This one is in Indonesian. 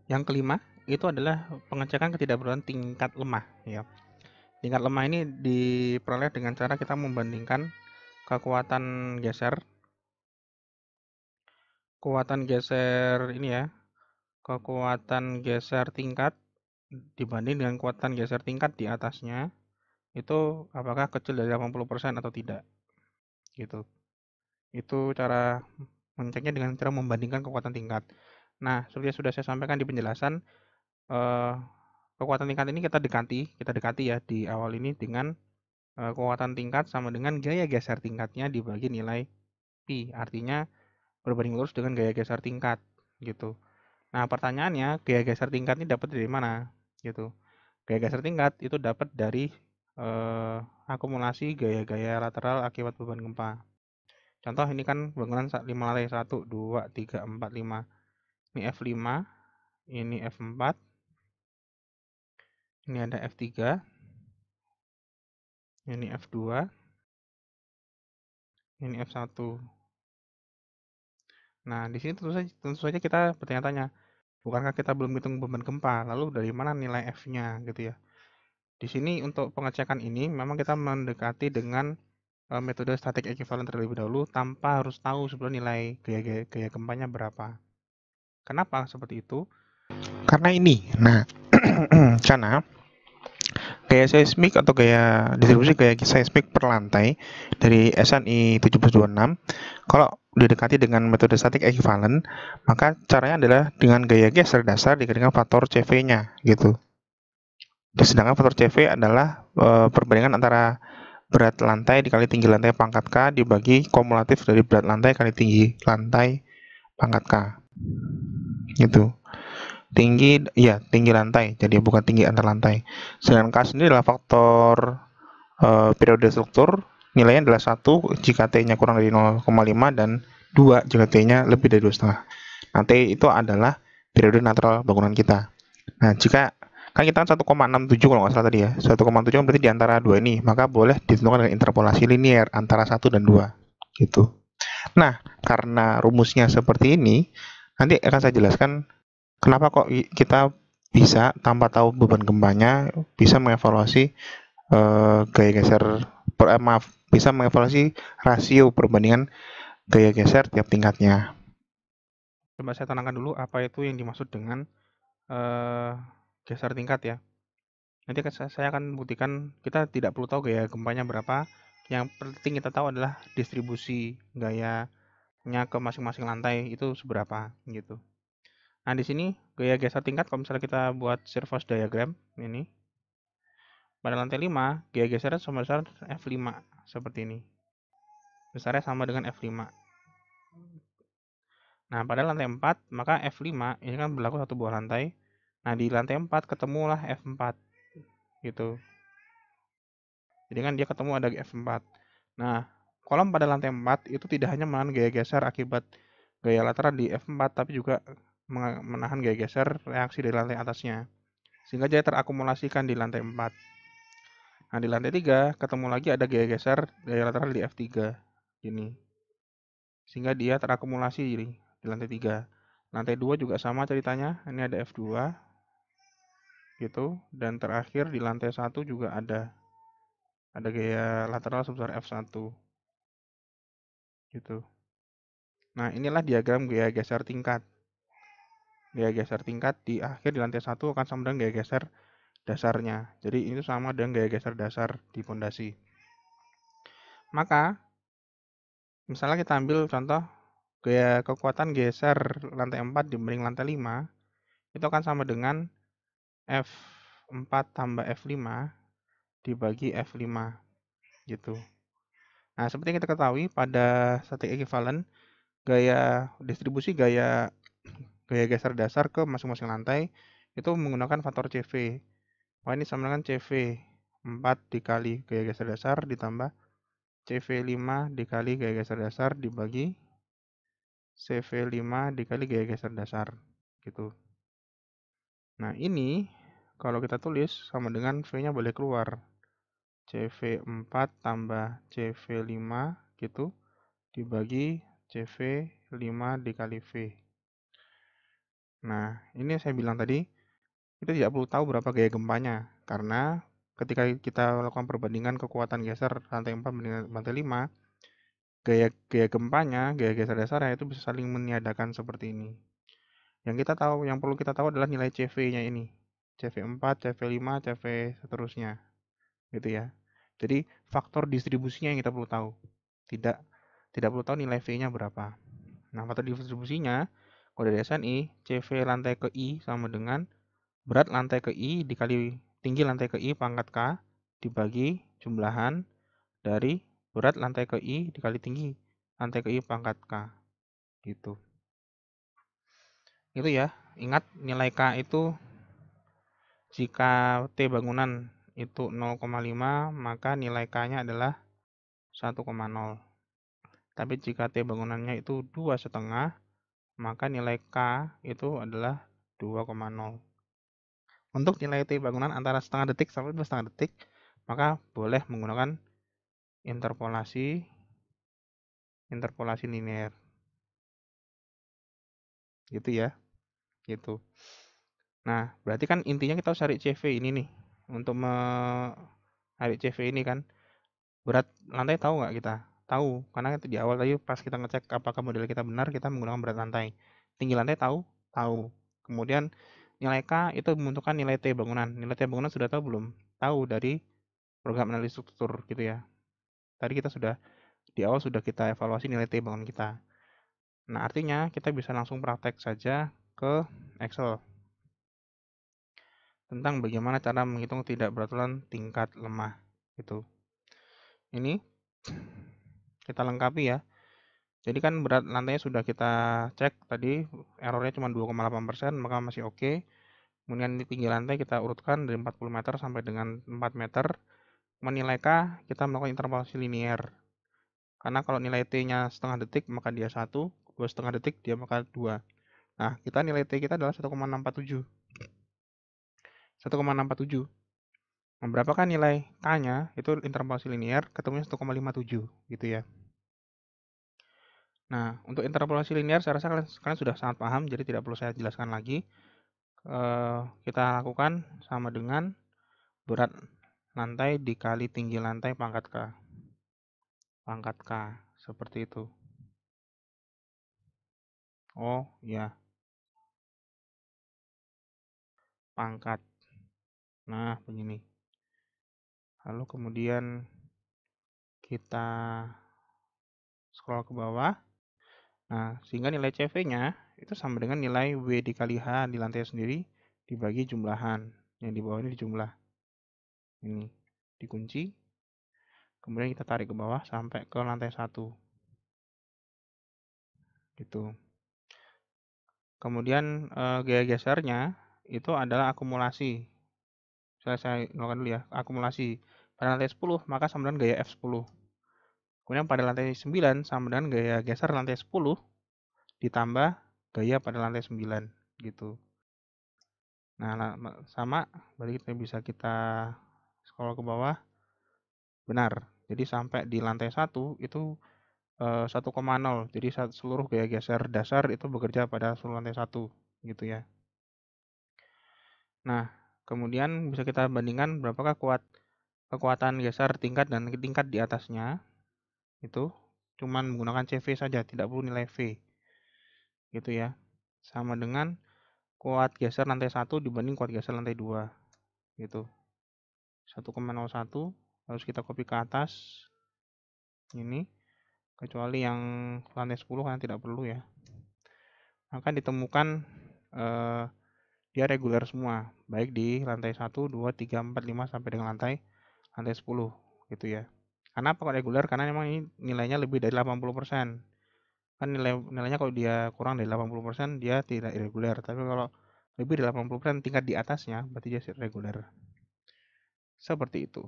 Yang kelima, itu adalah pengecekan ketidakberatan tingkat lemah ya. Tingkat lemah ini diperoleh dengan cara kita membandingkan kekuatan geser ini ya, kekuatan geser tingkat dibanding dengan kekuatan geser tingkat di atasnya, itu apakah kecil dari 80% atau tidak, gitu. Itu cara mengeceknya dengan cara membandingkan kekuatan tingkat. Nah, seperti yang sudah saya sampaikan di penjelasan, eh, kekuatan tingkat ini kita dekati ya di awal ini dengan kekuatan tingkat sama dengan gaya geser tingkatnya dibagi nilai pi. Artinya berbanding lurus dengan gaya geser tingkat, gitu. Nah, pertanyaannya, gaya geser tingkat ini dapat dari mana? Gitu. Gaya geser tingkat itu dapat dari akumulasi gaya-gaya lateral akibat beban gempa. Contoh ini kan bangunan 5 lantai, 1, 2, 3, 4, 5. Ini F5, ini F4, ini ada F3, ini F2, ini F1. Nah, di sini tentu saja kita bertanya-tanya, bukankah kita belum hitung beban gempa? Lalu dari mana nilai F-nya gitu ya? Di sini untuk pengecekan ini memang kita mendekati dengan metode static equivalent terlebih dahulu tanpa harus tahu sebenarnya nilai gaya gempanya berapa. Kenapa seperti itu? Karena ini. Nah, karena gaya seismik atau gaya distribusi gaya seismik per lantai dari SNI 1726 kalau didekati dengan metode static equivalent, maka caranya adalah dengan gaya geser dasar dikalikan faktor CV-nya gitu. Sedangkan faktor CV adalah perbandingan antara berat lantai dikali tinggi lantai pangkat K dibagi kumulatif dari berat lantai kali tinggi lantai pangkat K. Gitu. Tinggi lantai, jadi bukan tinggi antar lantai. Sedangkan K sendiri adalah faktor periode struktur, nilainya adalah 1 jika T-nya kurang dari 0,5 dan 2 jika T-nya lebih dari 2,5. Nah, T itu adalah periode natural bangunan kita. Nah, jika kan kita 1,67 kalau nggak salah tadi ya, 1,7 berarti di antara dua ini, maka boleh ditentukan dengan interpolasi linier antara 1 dan 2. Gitu. Nah, karena rumusnya seperti ini, nanti akan saya jelaskan kenapa kok kita bisa tanpa tahu beban gempanya bisa mengevaluasi gaya geser bisa mengevaluasi rasio perbandingan gaya geser tiap tingkatnya. Coba saya tenangkan dulu apa itu yang dimaksud dengan geser tingkat ya. Nanti saya akan buktikan kita tidak perlu tahu gaya gempanya berapa. Yang penting kita tahu adalah distribusi gayanya ke masing-masing lantai itu seberapa gitu. Nah, di sini gaya geser tingkat kalau misalnya kita buat Servos diagram ini, pada lantai 5, gaya gesernya sama besar F5 seperti ini. Besarnya sama dengan F5. Nah, pada lantai 4, maka F5 ini kan berlaku satu buah lantai. Nah, di lantai 4 ketemulah F4 gitu. Jadi kan dia ketemu ada F4. Nah, kolom pada lantai 4 itu tidak hanya menahan gaya geser akibat gaya lateral di F4, tapi juga menahan gaya geser reaksi dari lantai atasnya. Sehingga dia terakumulasikan di lantai 4. Nah, di lantai 3 ketemu lagi ada gaya geser gaya lateral di F3. Gini. Sehingga dia terakumulasi di lantai 3. Lantai 2 juga sama ceritanya. Ini ada F2 gitu, dan terakhir di lantai 1 juga ada gaya lateral sebesar F1 gitu. Nah, inilah diagram gaya geser tingkat. Gaya geser tingkat di akhir di lantai 1 akan sama dengan gaya geser dasarnya. Jadi ini sama dengan gaya geser dasar di fondasi. Maka, misalnya kita ambil contoh gaya kekuatan geser lantai 4 dibanding lantai 5, itu akan sama dengan F4 tambah F5 dibagi F5 gitu. Nah, seperti yang kita ketahui pada static equivalent, distribusi gaya geser dasar ke masing-masing lantai itu menggunakan faktor CV. Wah, ini sama dengan CV 4 dikali gaya geser dasar ditambah CV 5 dikali gaya geser dasar dibagi CV 5 dikali gaya geser dasar gitu. Nah, ini kalau kita tulis sama dengan V-nya boleh keluar. CV4 tambah CV5 gitu dibagi CV5 dikali V. Nah, ini saya bilang tadi, kita tidak perlu tahu berapa gaya gempanya, karena ketika kita melakukan perbandingan kekuatan geser lantai 4 dengan lantai 5, gaya gempanya, gaya geser dasarnya itu bisa saling meniadakan seperti ini. Yang perlu kita tahu adalah nilai CV-nya ini. CV4, CV5, CV seterusnya, gitu ya. Jadi faktor distribusinya yang kita perlu tahu. Tidak tidak perlu tahu nilai V-nya berapa. Nah, faktor distribusinya kalau dari SNI, CV lantai ke I sama dengan berat lantai ke I dikali tinggi lantai ke I pangkat K dibagi jumlahan dari berat lantai ke I dikali tinggi lantai ke I pangkat K. Gitu. Itu ya. Ingat nilai K itu jika T bangunan itu 0,5 maka nilai K-nya adalah 1,0. Tapi jika T bangunannya itu 2,5 maka nilai K itu adalah 2,0. Untuk nilai T bangunan antara setengah detik sampai 2,5 detik, maka boleh menggunakan interpolasi linear. Gitu ya, gitu. Nah, berarti kan intinya kita harus cari CV ini nih. Untuk cari CV ini kan, berat lantai tahu nggak kita? Tahu, karena di awal tadi pas kita ngecek apakah model kita benar, kita menggunakan berat lantai. Tinggi lantai tahu? Tahu. Kemudian nilai K itu membentukkan nilai T bangunan. Nilai T bangunan sudah tahu belum? Tahu dari program analisis struktur gitu ya. Tadi kita sudah di awal sudah kita evaluasi nilai T bangunan kita. Nah, artinya kita bisa langsung praktek saja ke Excel tentang bagaimana cara menghitung tidak beraturan tingkat lemah. Gitu. Ini kita lengkapi ya. Jadi kan berat lantainya sudah kita cek tadi, errornya cuma 2,8%, maka masih oke. Kemudian tinggi lantai kita urutkan dari 40 meter sampai dengan 4 meter. Menilai K, kita melakukan interpolasi linear. Karena kalau nilai T-nya setengah detik, maka dia 1, 2,5 detik, dia maka 2. Nah, kita nilai T kita adalah 1,647. 1,647. Nah, berapakah nilai K-nya? Itu interpolasi linear, ketemunya 1,57 gitu ya. Nah, untuk interpolasi linear saya rasa kalian sudah sangat paham, jadi tidak perlu saya jelaskan lagi. Kita lakukan sama dengan berat lantai dikali tinggi lantai pangkat K. Pangkat K, seperti itu. Oh, ya, pangkat. Nah, begini. Lalu kemudian kita scroll ke bawah. Nah, sehingga nilai CV-nya itu sama dengan nilai W dikali H di lantai sendiri dibagi jumlahan. Yang di bawah ini dijumlah. Ini dikunci. Kemudian kita tarik ke bawah sampai ke lantai 1. Gitu. Kemudian gaya gesernya itu adalah akumulasi. Saya lakukan dulu ya, akumulasi. Pada lantai 10 maka sama dengan gaya F10. Kemudian pada lantai 9 sama dengan gaya geser lantai 10 ditambah gaya pada lantai 9 gitu. Nah, sama berarti kita bisa kita scroll ke bawah. Benar. Jadi sampai di lantai 1 itu 1,0. Jadi seluruh gaya geser dasar itu bekerja pada seluruh lantai 1 gitu ya. Nah, kemudian bisa kita bandingkan berapakah kekuatan geser tingkat dan tingkat di atasnya. Itu cuman menggunakan CV saja, tidak perlu nilai V. Gitu ya. Sama dengan kuat geser lantai 1 dibanding kuat geser lantai 2. Gitu. 1,01 harus kita copy ke atas. Ini kecuali yang lantai 10 kan tidak perlu ya. Maka ditemukan dia reguler semua, baik di lantai 1, 2, 3, 4, 5 sampai dengan lantai 10 gitu ya. Kenapa kok reguler? Karena memang ini nilainya lebih dari 80%. Kan nilainya kalau dia kurang dari 80% dia tidak irregular, tapi kalau lebih dari 80% tingkat di atasnya berarti dia reguler. Seperti itu.